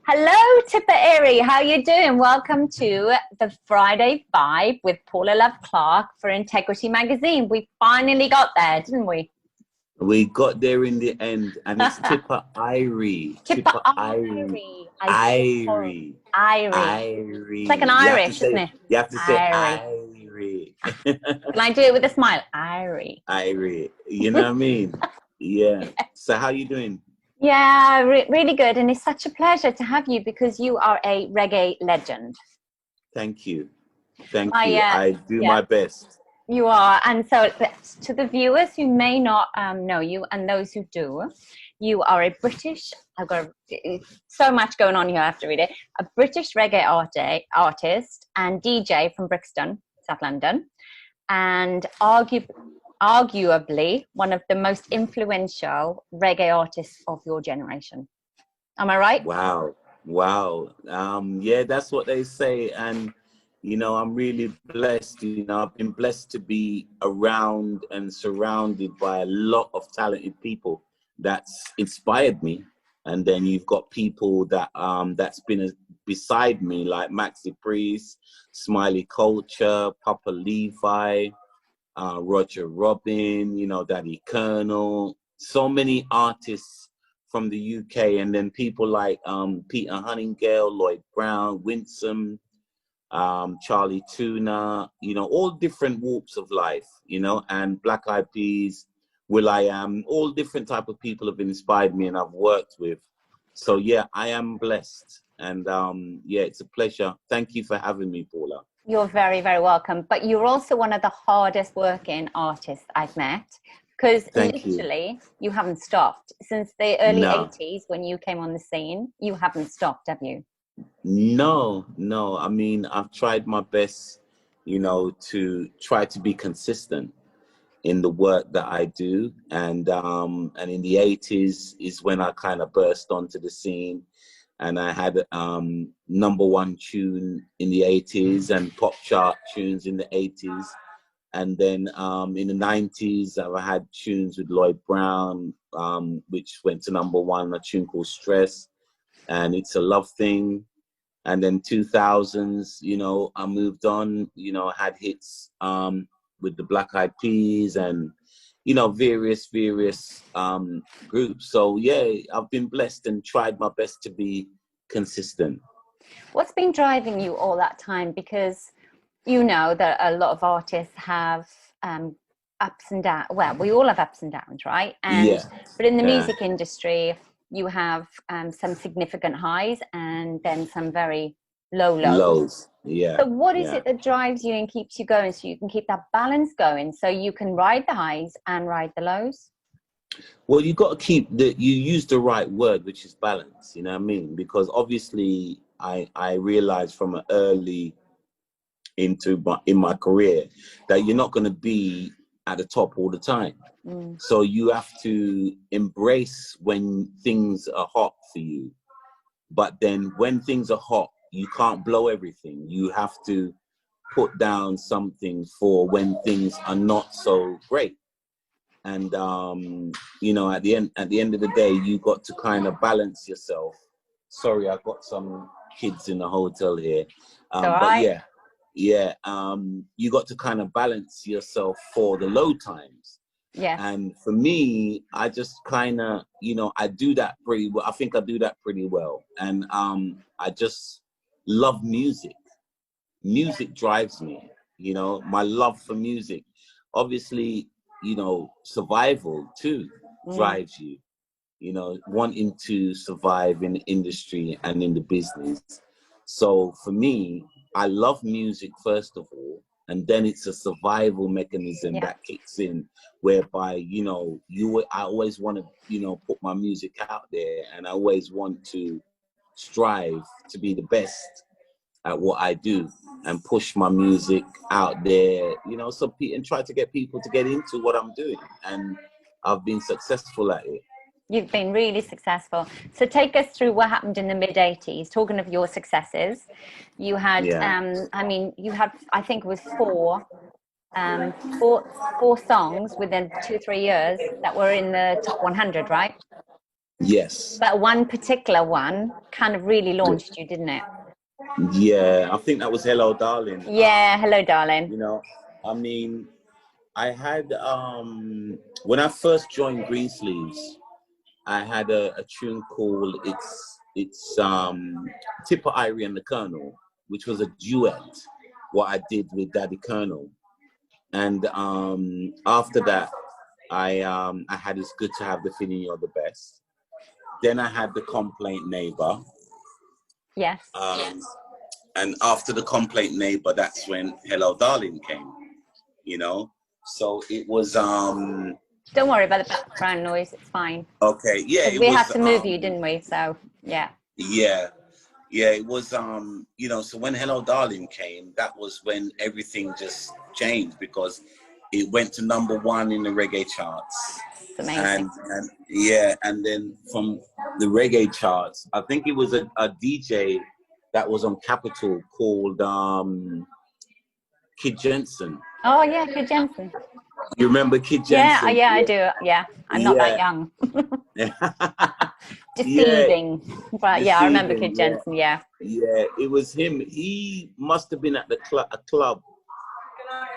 Hello, Tippa Irie. How you doing? Welcome to the Friday Vibe with Paula Love Clark for Integrity Magazine. We finally got there, didn't we? We got there in the end, and it's Tippa Irie. Tippa Tippa Irie. Irie. Irie. Irie. It's like an Irie. Irish, isn't it? You have to say Irie. Irie. Can I do it with a smile? Irie. Irie. You know what I mean? Yeah. So how you doing? Yeah, really good. And it's such a pleasure to have you because you are a reggae legend. Thank you. Thank My, you. I do yeah. my best. You are, and so to the viewers who may not know you, and those who do, you are a British. I've got so much going on here. I have to read it. A British reggae artist and DJ from Brixton, South London, and arguably one of the most influential reggae artists of your generation. Am I right? Wow. Wow. Yeah, that's what they say. And I'm really blessed. I've been blessed to be around and surrounded by a lot of talented people that's inspired me. And then you've got people that's been beside me, like Maxi Priest, Smiley Culture, Papa Levi, Roger Robin, Daddy Colonel, so many artists from the UK, and then people like Peter Huntingale, Lloyd Brown, Winsome, Charlie Tuna, all different walks of life, and Black Eyed Peas, will.i.am, all different type of people have inspired me and I've worked with. So yeah, I am blessed, and yeah, it's a pleasure. Thank you for having me, Paula. You're very, very welcome. But you're also one of the hardest working artists I've met because literally you haven't stopped since the early 80s when you came on the scene. You haven't stopped, have you? No. I mean, I've tried my best, to try to be consistent in the work that I do. And in the 80s is when I kind of burst onto the scene. And I had #1 tune in the 80s and pop chart tunes in the 80s. And then in the 90s, I had tunes with Lloyd Brown, which went to #1, a tune called Stress, and It's a Love Thing. And then 2000s, I moved on, had hits with the Black Eyed Peas and, various groups. So yeah, I've been blessed and tried my best to be consistent. What's been driving you all that time? Because you know that a lot of artists have ups and downs. Well, we all have ups and downs, right? And Yeah. But in the music industry, you have some significant highs and then some very low lows. Yeah. So what is it that drives you and keeps you going so you can keep that balance going so you can ride the highs and ride the lows? Well, you got to keep you use the right word, which is balance, you know what I mean? Because obviously I realized from an early in my career that you're not going to be at the top all the time. So you have to embrace when things are hot for you. But then when things are hot, you can't blow everything. You have to put down something for when things are not so great. And at the end of the day, you got to kind of balance yourself. Sorry, I've got some kids in the hotel here. But yeah, you got to kind of balance yourself for the low times. Yeah. And for me, I just kind of, I do that pretty well. I think I do that pretty well. And I just love music. Music drives me, my love for music. Obviously, survival too drives you, wanting to survive in the industry and in the business. So for me, I love music first of all, and then it's a survival mechanism that kicks in, whereby I always want to put my music out there, and I always want to strive to be the best at what I do and push my music out there, and try to get people to get into what I'm doing, and I've been successful at it. You've been really successful. So take us through what happened in the mid-80s. Talking of your successes, you had, you had, I think it was four songs within 2-3 years that were in the top 100, right? Yes. But one particular one kind of really launched you, didn't it? Yeah, I think that was Hello Darling. Yeah, Hello Darling. You know, I mean, I had when I first joined Greensleeves, I had a tune called it's Tippa Irie and the Colonel, which was a duet what I did with Daddy Colonel. And after that I had It's Good to Have the Feeling You're the Best. Then I had The Complaint Neighbor. Yes. And after The Complaint Neighbor, that's when Hello Darling came, you know. So it was Don't worry about the background noise, it's fine. okay, yeah, Because it we was had to move you, didn't we? So yeah. yeah. Yeah, it was you know, so when Hello Darling came, that was when everything just changed, because it went to #1 in the reggae charts. It's amazing. And yeah, and then from the reggae charts, I think it was a DJ that was on Capitol called Kid Jensen. Oh yeah, Kid Jensen. You remember Kid Jensen? Yeah, I do. Yeah, I'm not that young. Deceiving. Yeah. But yeah, I remember Kid Yeah. Jensen. Yeah. Yeah, it was him. He must have been at the club,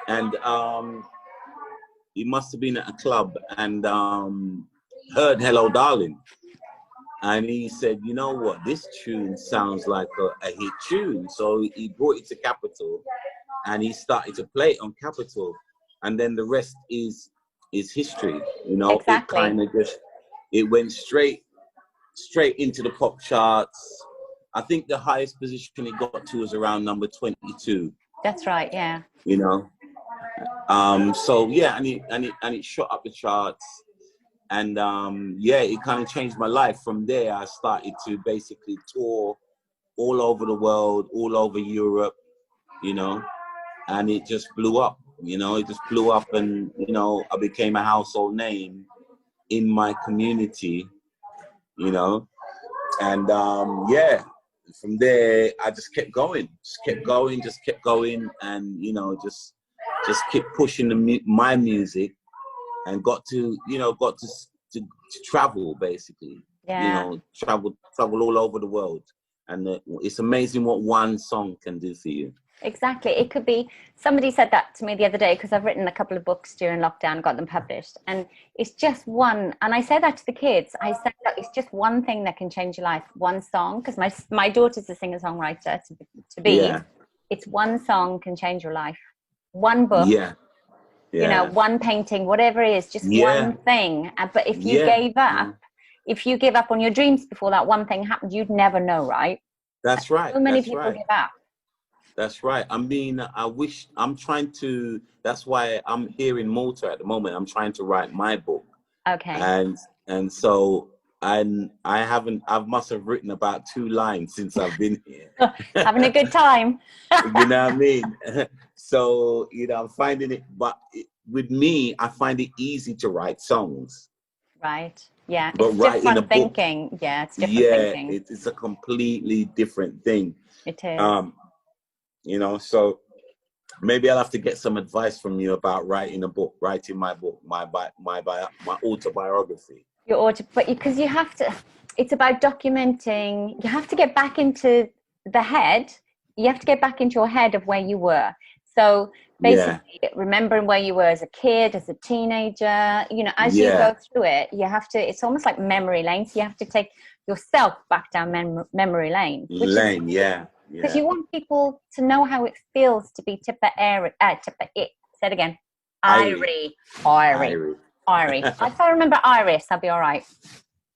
and he must have been at a club and heard Hello Darling, and he said, you know what, this tune sounds like a hit tune. So he brought it to Capitol, and he started to play it on Capitol, and then the rest is history. You know, Exactly. It kind of just went straight into the pop charts. I think the highest position it got to was around number 22. That's right. Yeah. You know, so yeah, and it shot up the charts, and yeah, it kind of changed my life. From there, I started to basically tour all over the world, all over Europe, you know, and it just blew up. You know, it just blew up, and you know, I became a household name in my community, you know, and yeah. From there, I just kept going, and you know, just keep pushing my music, and got to travel basically. Yeah. You know, travel all over the world, and it's amazing what one song can do for you. Exactly. It could be, somebody said that to me the other day, because I've written a couple of books during lockdown, got them published, and it's just one, and I say that to the kids, I said that it's just one thing that can change your life, one song, because my daughter's a singer-songwriter to be. Yeah. It's one song can change your life, one book, Yeah. you know, one painting, whatever it is, just one thing. But if you gave up, if you give up on your dreams before that one thing happened, you'd never know, right? That's right. So many people give up. That's right. I mean, that's why I'm here in Malta at the moment. I'm trying to write my book. Okay. And so I must have written about 2 lines since I've been here. Having a good time. You know what I mean? So, you know, I'm finding it, but with me, I find it easy to write songs. Right. Yeah. But it's different thinking. Book, yeah, it's different thinking. It's a completely different thing. It is. You know, so maybe I'll have to get some advice from you about writing my book, my autobiography. But because you have to, it's about documenting. You have to get back into the head. You have to get back into your head of where you were. So basically, remembering where you were as a kid, as a teenager, you know, as you go through it, you have to, it's almost like memory lane. So you have to take yourself back down memory lane. Because you want people to know how it feels to be Tippa Irie. Say it again. Irie. If I remember Iris, I'll be all right.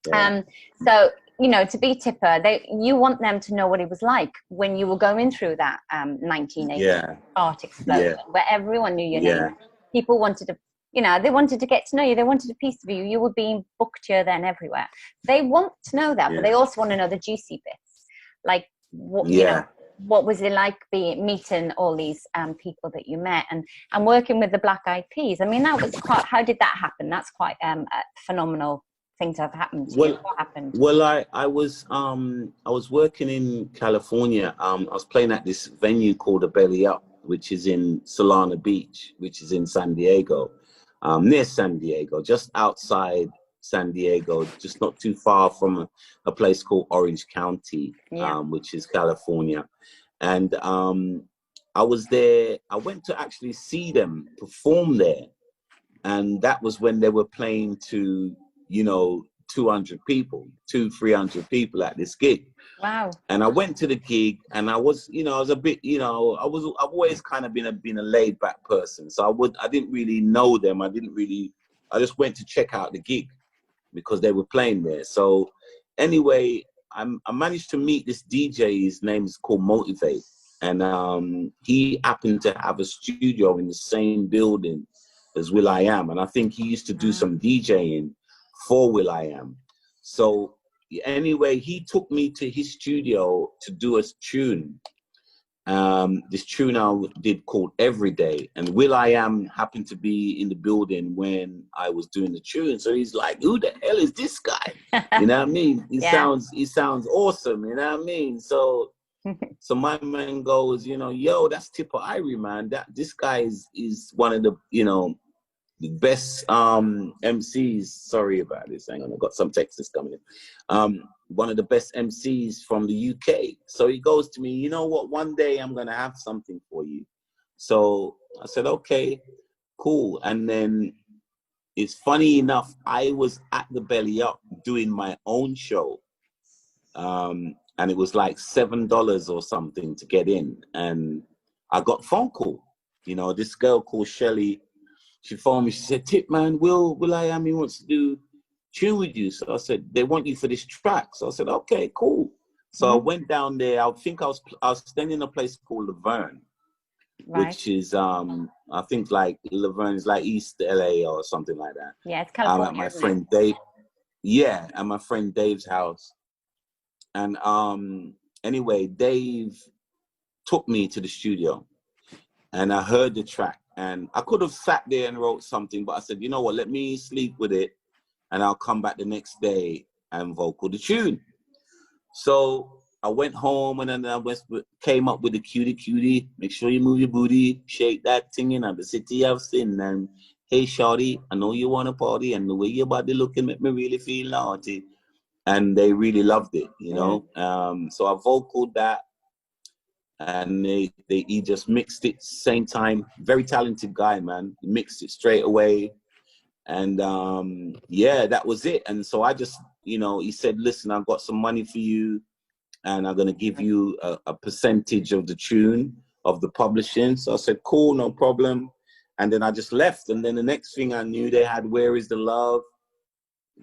So, you know, to be Tippa, you want them to know what it was like when you were going through that 1980 art explosion, where everyone knew your name. People wanted to, you know, they wanted to get to know you. They wanted a piece of you. You were being booked here, then everywhere. They want to know that, but they also want to know the juicy bits, like you know, what was it like meeting all these people that you met, and working with the Black Eyed Peas? I mean, that was quite. How did that happen? That's quite a phenomenal thing to have happened to you. What happened? Well, I was working in California. I was playing at this venue called the Belly Up, which is in Solana Beach, which is in San Diego, near San Diego, just outside San Diego, just not too far from a place called Orange County, which is California. And I was there. I went to actually see them perform there. And that was when they were playing to, 200 people, 300 people at this gig. Wow. And I went to the gig, and I was, I was a bit, I've always kind of been a laid back person. So I didn't really know them. I just went to check out the gig because they were playing there. So anyway, I managed to meet this DJ. His name is called Motivate. And he happened to have a studio in the same building as will.i.am. And I think he used to do some DJing for will.i.am. So anyway, he took me to his studio to do a tune. This tune I did called Every Day. And will.i.am happened to be in the building when I was doing the tune. So he's like, who the hell is this guy? You know what I mean? He sounds awesome, you know what I mean? So my man goes, yo, that's Tippa Irie, man. This guy is one of the, the best MCs. Sorry about this. Hang on, I got some texts coming in. One of the best MCs from the UK. So he goes to me, you know what? One day I'm gonna have something for you. So I said, okay, cool. And then it's funny enough, I was at the Belly Up doing my own show. And it was like $7 or something to get in. And I got a phone call. This girl called Shelly, she phoned me, she said, Tip, man, will.i.am, he wants to do tune with you. So I said, they want you for this track. So I said, okay, cool. So I went down there. I think I was staying in a place called Laverne, which is, I think like Laverne is like East LA or something like that. Yeah, it's California. At my friend Dave. Yeah, at my friend Dave's house. And anyway, Dave took me to the studio and I heard the track, and I could have sat there and wrote something, but I said, you know what, let me sleep with it and I'll come back the next day and vocal the tune. So I went home and then I came up with the cutie, make sure you move your booty, shake that thing in the city of sin, and hey shawty, I know you want to party, and the way your body looking make me really feel naughty. And they really loved it, so I vocaled that, and he just mixed it same time. Very talented guy, man. He mixed it straight away, and that was it. And so I just, he said, listen, I've got some money for you, and I'm gonna give you a percentage of the tune, of the publishing. So I said, cool, no problem. And then I just left, and then the next thing I knew, they had Where Is the Love,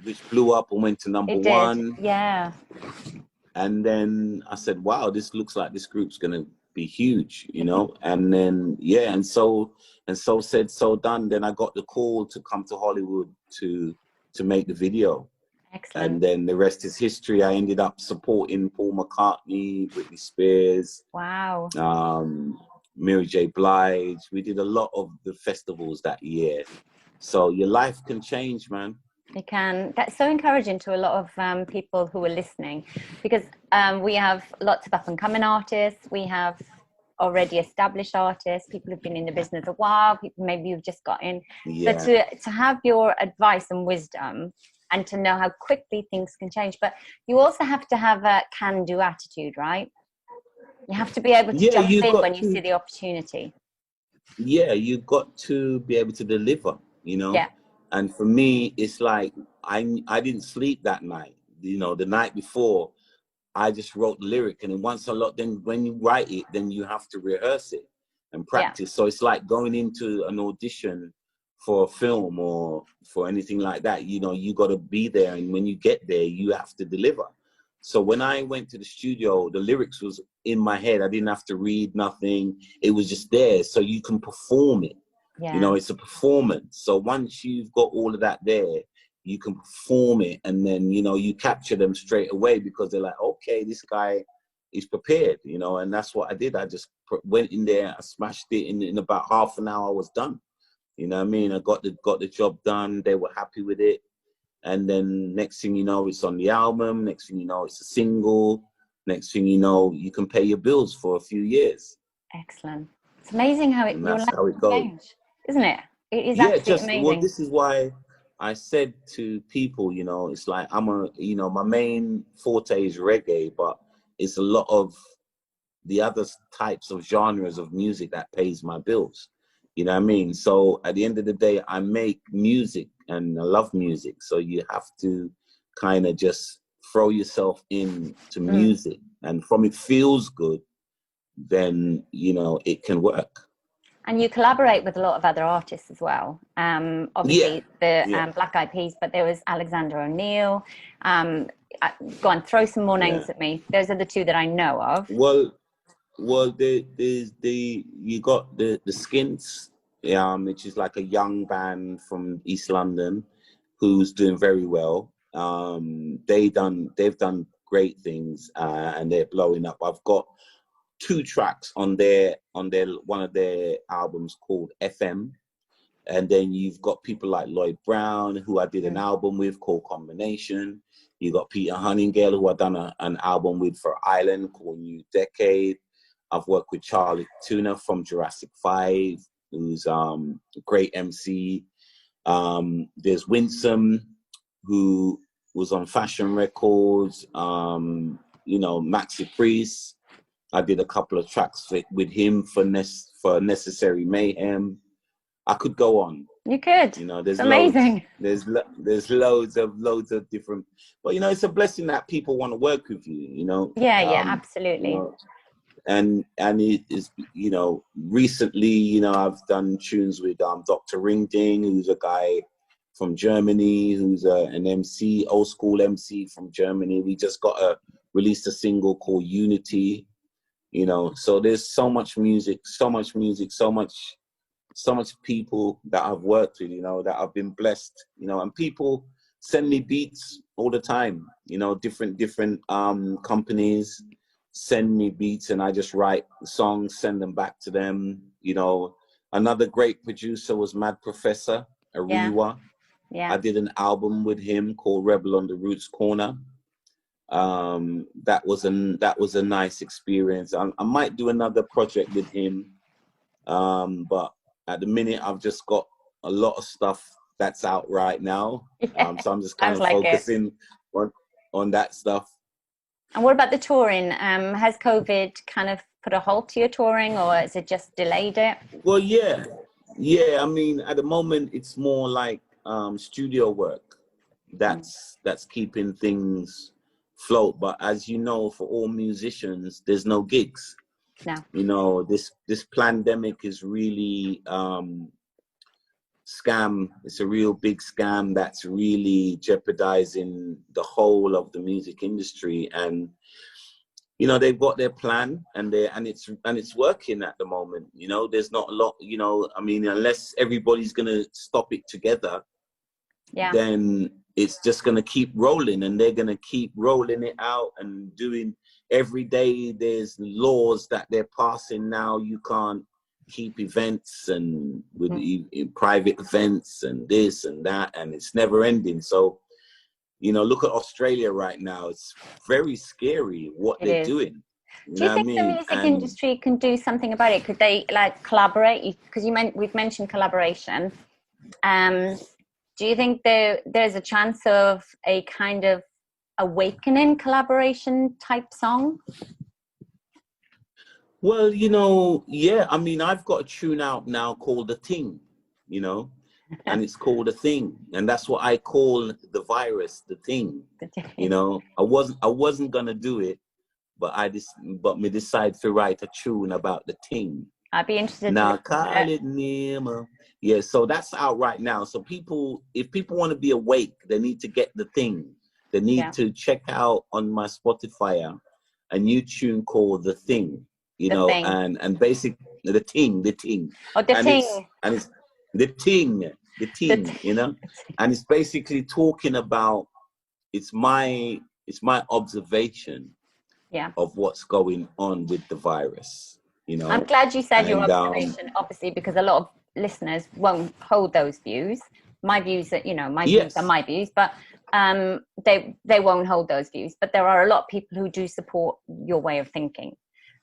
which blew up and went to number one. Yeah. And then I said, wow, this looks like this group's gonna be huge, And then and so said, so done. Then I got the call to come to Hollywood to make the video. Excellent. And then the rest is history. I ended up supporting Paul McCartney, Britney Spears. Wow. Mary J. Blige. We did a lot of the festivals that year. So your life can change, man. It can. That's so encouraging to a lot of people who are listening, because we have lots of up-and-coming artists. We have already established artists, people who've been in the business a while, people maybe you've just got in. Yeah. So to have your advice and wisdom and to know how quickly things can change. But you also have to have a can-do attitude, right? You have to be able to jump in when you see the opportunity. Yeah, you've got to be able to deliver, Yeah. And for me, it's like I didn't sleep that night. The night before, I just wrote the lyric, and then then when you write it, then you have to rehearse it and practice. Yeah. So it's like going into an audition for a film or for anything like that. You got to be there, and when you get there, you have to deliver. So when I went to the studio, the lyrics was in my head. I didn't have to read nothing. It was just there, so you can perform it. Yeah. It's a performance. So once you've got all of that there, you can perform it, and then, you capture them straight away because they're like, okay, this guy is prepared, and that's what I did. I just went in there, I smashed it in about half an hour, I was done. You know what I mean? I got the job done. They were happy with it. And then next thing you know, it's on the album. Next thing you know, it's a single. Next thing you know, you can pay your bills for a few years. Excellent. It's amazing how your life how it goes. Change, isn't it? It is absolutely amazing. Well, this is why I said to people, you know, it's like my main forte is reggae, but it's a lot of the other types of genres of music that pays my bills. You know what I mean? So at the end of the day, I make music and I love music. So you have to kind of just throw yourself into music. And from it feels good, then, you know, it can work. And you collaborate with a lot of other artists as well. Obviously, Black Eyed Peas, but there was Alexander O'Neill. Go on, throw some more names at me. Those are the two that I know of. Well, you got the Skins, which is like a young band from East London, who's doing very well. They've done great things, and they're blowing up. I've got 2 tracks on one of their albums called FM, and then you've got people like Lloyd Brown, who I did an album with called Combination. You got Peter Honeygale, who I done an album with for Island called New Decade. I've worked with Charlie Tuna from Jurassic 5, who's a great MC. There's Winsome, who was on Fashion Records. Maxi Priest. I did a couple of tracks with him for Necessary Mayhem. I could go on. You could. You know, there's amazing. There's loads of different. But you know, it's a blessing that people want to work with you. You know. Yeah, absolutely. You know, and it is, you know, recently, you know, I've done tunes with Dr. Ringding, who's a guy from Germany, who's an MC, old school MC from Germany. We just released a single called Unity. You know, so there's so much music, so much people that I've worked with, you know, that I've been blessed, you know, and people send me beats all the time, you know, different companies send me beats and I just write songs, send them back to them. You know, another great producer was Mad Professor Ariwa. Yeah. I did an album with him called Rebel on the Roots Corner. That was a nice experience. I might do another project with him, but at the minute I've just got a lot of stuff that's out right now. So I'm just kind of focusing on that stuff. And what about the touring? Has COVID kind of put a halt to your touring, or has it just delayed it? Well, yeah. I mean, at the moment it's more like studio work that's keeping things float. But as you know, for all musicians, there's no gigs. No. You know, this pandemic is really scam. It's a real big scam that's really jeopardizing the whole of the music industry. And you know, they've got their plan and it's working at the moment. You know, there's not a lot, you know, I mean, unless everybody's gonna stop it together, then it's just gonna keep rolling, and they're gonna keep rolling it out and doing every day. There's laws that they're passing now. You can't keep events and with private events and this and that, and it's never ending. So, you know, look at Australia right now. It's very scary what they're doing. Do you think the music industry can do something about it? Could they like collaborate? Because we've mentioned collaboration. Do you think there's a chance of a kind of awakening collaboration type song? Well, you know, yeah. I mean, I've got a tune out now called The Thing, you know, and it's called A Thing, and that's what I call the virus, the thing. You know, I wasn't gonna do it, but me decided to write a tune about the thing. I'd be interested. Now call it Nemo. Yeah, so that's out right now. So if people want to be awake, they need to get The Thing. They need to check out on my Spotify a new tune called The Thing. You know, and basically the thing. Oh, the thing. It's the thing, you know, and it's basically talking about it's my observation of what's going on with the virus. You know, I'm glad you said your observation, obviously, because a lot of listeners won't hold those views. My views are, you know, views are my views, but they won't hold those views. But there are a lot of people who do support your way of thinking.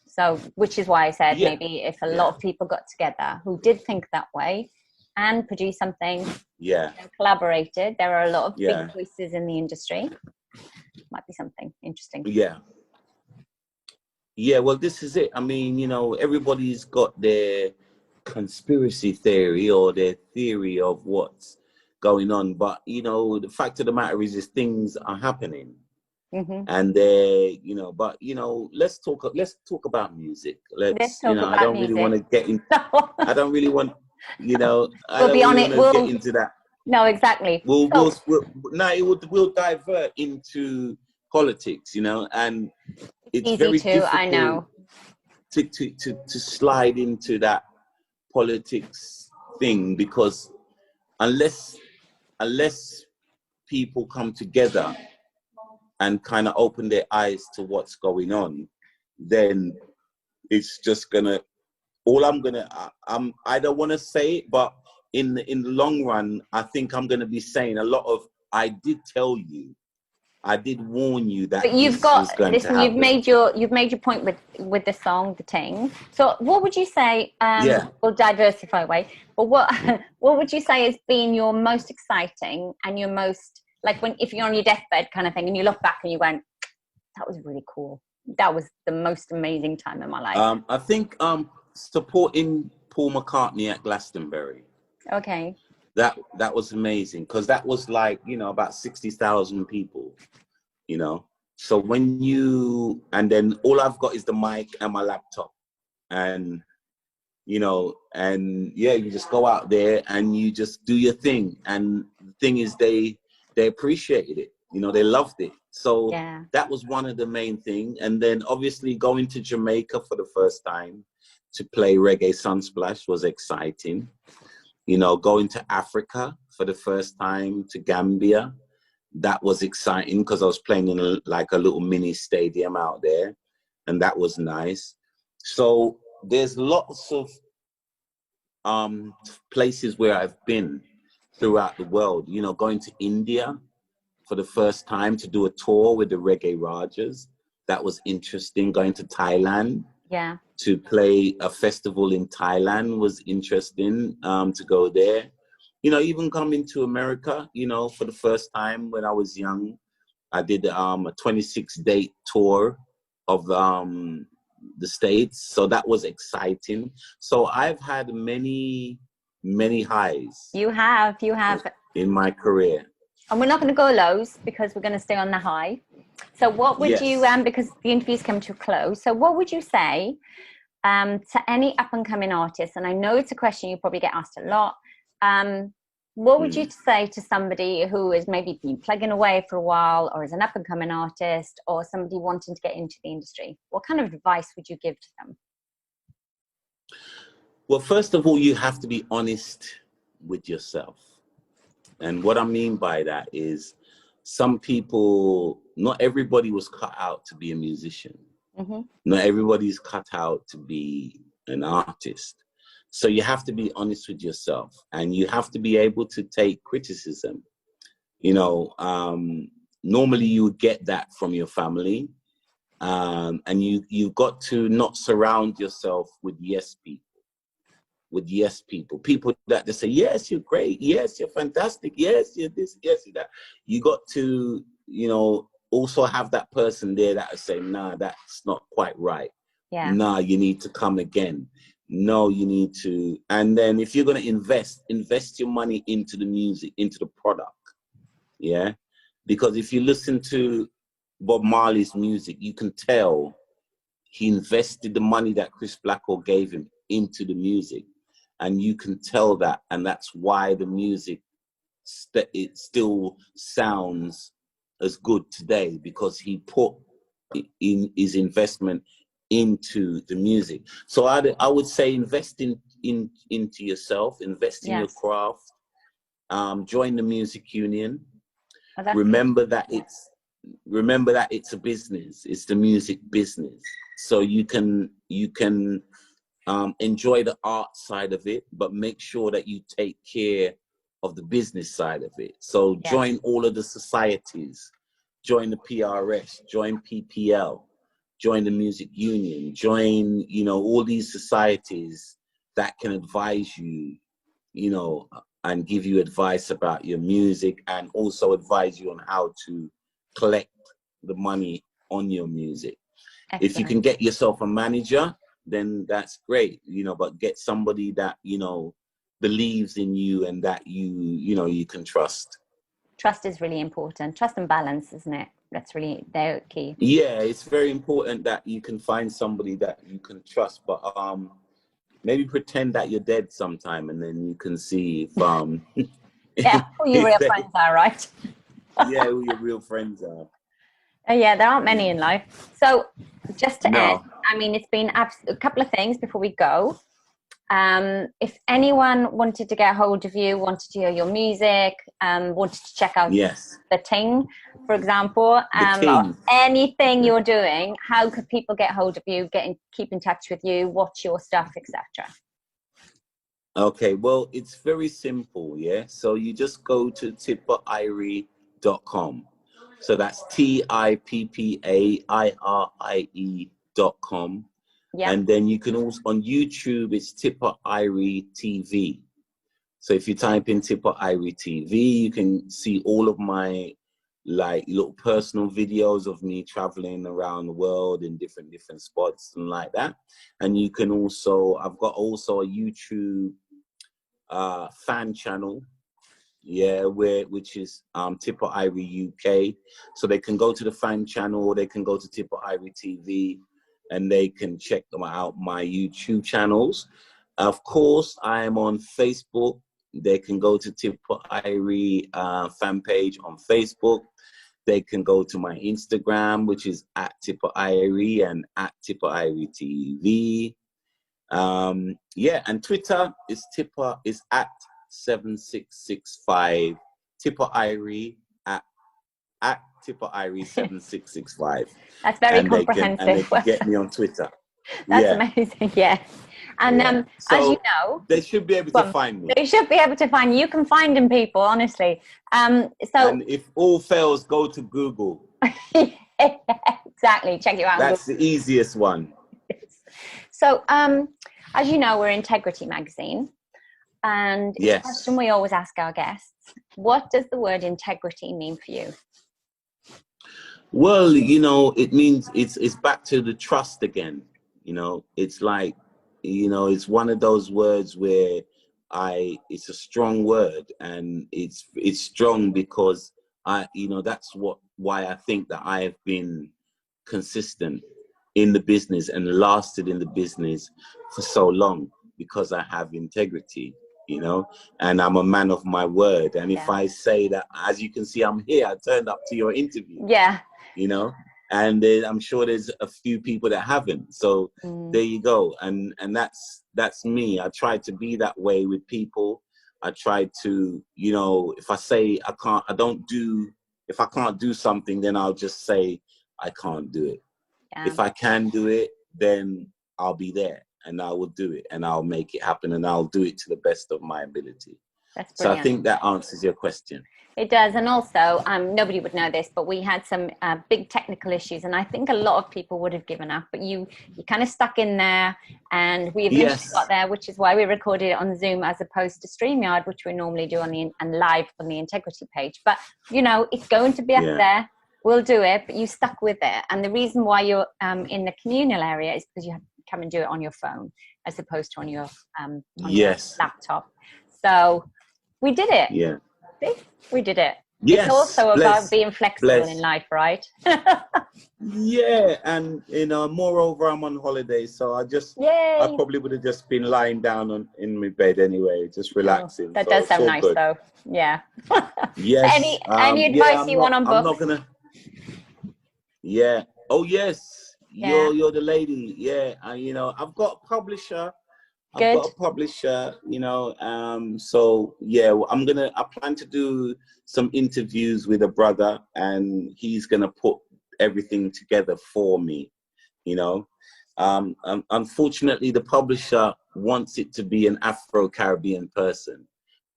So, which is why I said maybe if a lot of people got together who did think that way and produce something, Yeah. Collaborated. There are a lot of Yeah. big voices in the industry. Might be something interesting. Yeah. Yeah, well, this is it. I mean, you know, everybody's got their conspiracy theory or their theory of what's going on. But, you know, the fact of the matter is things are happening. Mm-hmm. And they, you know, but, you know, let's talk about music. Let's You talk know, I about don't really want to music. get in, I don't really want, you know, I We'll don't be on really it. want to get into that. No, exactly. We'll divert into politics, you know, and it's Easy very to, I difficult know. to slide into that politics thing, because unless people come together and kind of open their eyes to what's going on, then it's just gonna, I don't want to say it, but in the long run, I think I'm gonna be saying a lot of, I did tell you, I did warn you that But you've this was got, going to listen, you've happen. made your point with the song, The Ting. So what would you say, Yeah. we'll diversify away, but what what would you say has been your most exciting and your most, like, when, if you're on your deathbed kind of thing and you look back and you went, that was really cool. That was the most amazing time in my life. I think supporting Paul McCartney at Glastonbury. Okay. That was amazing, because that was like, you know, about 60,000 people, you know. So when you, and then all I've got is the mic and my laptop, and you know, and yeah, you just go out there and you just do your thing. And the thing is, they appreciated it, you know, they loved it. So Yeah. that was one of the main thing. And then obviously going to Jamaica for the first time to play Reggae Sunsplash was exciting. You know, going to Africa for the first time, to Gambia, that was exciting, because I was playing in like a little mini stadium out there, and that was nice. So there's lots of places where I've been throughout the world. You know, going to India for the first time to do a tour with the Reggae Rajas, that was interesting. Going to Thailand, Yeah. to play a festival in Thailand was interesting, to go there. You know, even coming to America, you know, for the first time when I was young, I did a 26-day tour of the States. So that was exciting. So I've had many highs You have in my career. and we're not going to go lows because we're going to stay on the high. So what would you, Yes. because the interview's come to a close, so what would you say to any up and coming artists? And I know it's a question you probably get asked a lot. What would you say to somebody who has maybe been plugging away for a while, or is an up and coming artist, or somebody wanting to get into the industry? What kind of advice would you give to them? Well, first of all, you have to be honest with yourself. And what I mean by that is, some people, not everybody was cut out to be a musician. Mm-hmm. Not everybody's cut out to be an artist. So you have to be honest with yourself, and you have to be able to take criticism. You know, normally you would get that from your family, and you've got to not surround yourself with yes people, people that they say, yes, you're great, yes, you're fantastic, yes, you're this, yes, you're that. You got to, you know, also have that person there that will say, nah, that's not quite right. Yeah. Nah, you need to come again. No, you need to. And then if you're going to invest your money into the music, into the product. Yeah. Because if you listen to Bob Marley's music, you can tell he invested the money that Chris Blackwell gave him into the music. And you can tell that. And that's why the music, it still sounds as good today, because he put in his investment into the music. So I would say invest into yourself, invest in your craft, join the music union. Oh, remember that it's a business. It's the music business. So you can enjoy the art side of it, but make sure that you take care of the business side of it. So join all of the societies, join the PRS, join PPL, join the music union, join, you know, all these societies that can advise you, you know, and give you advice about your music, and also advise you on how to collect the money on your music. Excellent. If you can get yourself a manager, then that's great, you know, but get somebody that, you know, believes in you and that you can trust. Trust is really important. Trust and balance, isn't it? That's really the key. Yeah, it's very important that you can find somebody that you can trust, but maybe pretend that you're dead sometime, and then you can see if Yeah, who your real friends are, right? Yeah, who your real friends are. Yeah, there aren't many in life. So just to end, No. I mean, it's been a couple of things before we go. If anyone wanted to get hold of you, wanted to hear your music, wanted to check out Yes. the Ting, for example, or anything you're doing, how could people get hold of you, keep in touch with you, watch your stuff, etc.? Okay, well, it's very simple, yeah? So you just go to tippairie.com. So that's TIPPAIRIE.com. Yeah. And then you can also, on YouTube, it's Tippa Irie TV. So if you type in Tippa Irie TV, you can see all of my like little personal videos of me traveling around the world in different spots and like that. And you can also, I've got also a YouTube fan channel, yeah, which is Tippa Irie UK. So they can go to the fan channel, or they can go to Tippa Irie TV, and they can check them out, my YouTube channels. Of course, I am on Facebook. They can go to Tippa Irie fan page on Facebook. They can go to my Instagram, which is at Tippa Irie and at Tippa Irie TV. Yeah, and Twitter is at 7665. Tippa Irie at Tippa Irie 7665. That's very and comprehensive. They can get me on Twitter. That's amazing, yeah. And so as you know, they should be able to find me. They should be able to find you. You can find them, people, honestly. And if all fails, go to Google. Exactly, check you out. That's the easiest one. So, as you know, we're Integrity Magazine, and it's a question we always ask our guests: what does the word integrity mean for you? Well, you know, it means it's back to the trust again. You know, it's like, you know, it's one of those words where it's a strong word, and it's strong because that's why I think that I have been consistent in the business and lasted in the business for so long, because I have integrity, you know, and I'm a man of my word. And if I say that, as you can see, I'm here, I turned up to your interview. Yeah. You know, and I'm sure there's a few people that haven't. So there you go. And that's me. I try to be that way with people. I try to, you know, if I say if I can't do something, then I'll just say I can't do it. Yeah. If I can do it, then I'll be there and I will do it and I'll make it happen and I'll do it to the best of my ability. That's brilliant. So I think that answers your question. It does. And also, nobody would know this, but we had some big technical issues, and I think a lot of people would have given up, but you kind of stuck in there, and we eventually got there, which is why we recorded it on Zoom as opposed to StreamYard, which we normally do and live on the Integrity page. But, you know, it's going to be up there. We'll do it, but you stuck with it. And the reason why you're in the communal area is because you have to come and do it on your phone as opposed to on your laptop. So we did it. Yeah. See? We did it. Yes, it's also about being flexible in life, right? Yeah, and you know, moreover, I'm on holiday, so I probably would have just been lying down in my bed anyway, just relaxing. That does sound nice, though. Yeah. Yes. Any advice you want on books? I'm not gonna. Yeah. Oh yes. Yeah. You're the lady. Yeah. And you know, I've got a publisher. You know, so yeah, I plan to do some interviews with a brother, and he's gonna put everything together for me, you know. Unfortunately, the publisher wants it to be an Afro-Caribbean person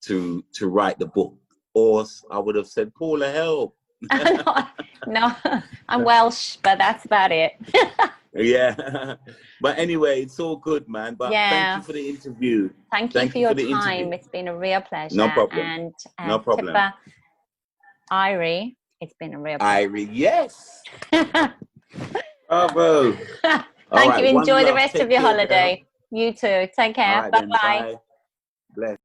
to write the book, or I would have said, Paula, help. No, I'm Welsh, but that's about it. Yeah. But anyway, it's all good, man. But thank you Yeah. for the interview. Thank you Thank for you your for the time. interview. It's been a real No pleasure. problem. And No problem. Tippa Irie, it's been a real pleasure. Irie, yes. Bravo. All Thank you. right. One Enjoy the love. rest of Take your care, girl. holiday. You too. Take All care. right then. Bye-bye. Bye. Bless.